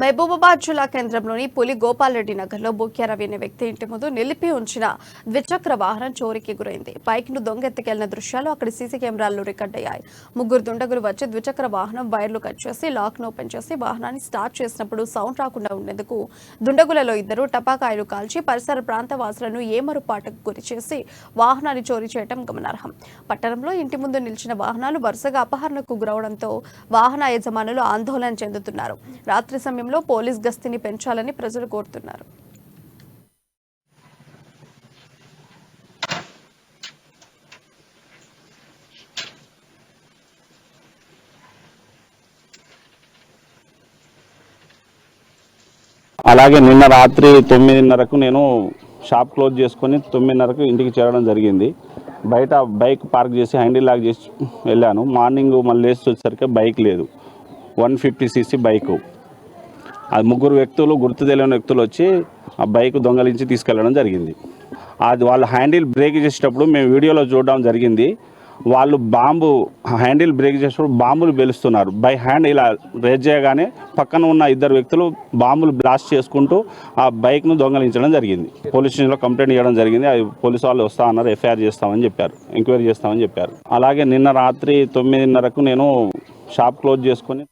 మహబూబాబాద్ జిల్లా కేంద్రంలోని పులి గోపాల్ రెడ్డి నగర్లో బూక్యా రవి అనే వ్యక్తి ఇంటి ముందు నిలిపి ఉంచిన ద్విచక్ర వాహనం చోరీకి గురైంది. బైక్ను దొంగెత్తుకెళ్లిన దృశ్యాలు అక్కడి సీసీ కెమెరాల్లో రికార్డ్ అయ్యాయి. ముగ్గురు దుండగులు వచ్చి ద్విచక్ర వాహనం వైర్లు కట్ చేసి లాక్ను ఓపెన్ చేసి వాహనాన్ని స్టార్ట్ చేసినప్పుడు సౌండ్ రాకుండా ఉండేందుకు దుండగులలో ఇద్దరు టపాకాయలు కాల్చి పరిసర ప్రాంత వాసులను ఏమరుపాటుకు గురి చేసి వాహనాన్ని చోరీ చేయడం గమనార్హం. పట్టణంలో ఇంటి ముందు నిలిచిన వాహనాలు వరుసగా అపహరణకు గురవడంతో వాహన యజమానులు ఆందోళన చెందుతున్నారు. రాత్రి సమయంలో పోలీస్ గస్తీని పెంచాలని ప్రజలు కోరుతున్నారు. అలాగే నిన్న రాత్రి 9:30కు నేను షాప్ క్లోజ్ చేసుకొని 9:30కు ఇంటికి చేరడం జరిగింది. బయట బైక్ పార్క్ చేసి హ్యాండిల్ లాక్ చేసి వెళ్ళాను. మార్నింగ్ మళ్ళీ లేచి వచ్చేసరికి బైక్ లేదు. 150cc bike. అది ముగ్గురు వ్యక్తులు, గుర్తు తెలియని వ్యక్తులు వచ్చి ఆ బైక్ దొంగలించి తీసుకెళ్ళడం జరిగింది. అది వాళ్ళు హ్యాండిల్ బ్రేక్ చేసేటప్పుడు మేము వీడియోలో చూడడం జరిగింది. వాళ్ళు హ్యాండిల్ బ్రేక్ చేసేటప్పుడు బాంబులు పేలుస్తున్నారు. బై హ్యాండ్ ఇలా రేజ్ చేయగానే పక్కన ఉన్న ఇద్దరు వ్యక్తులు బాంబులు బ్లాస్ట్ చేసుకుంటూ ఆ బైక్ను దొంగలించడం జరిగింది. పోలీస్ స్టేషన్లో కంప్లైంట్ ఇవ్వడం జరిగింది. అది పోలీసు వాళ్ళు వస్తా అన్నారు, ఎఫ్ఐఆర్ చేస్తామని చెప్పారు, ఎంక్వైరీ చేస్తామని చెప్పారు. అలాగే నిన్న రాత్రి 9:30కు నేను షాప్ క్లోజ్ చేసుకొని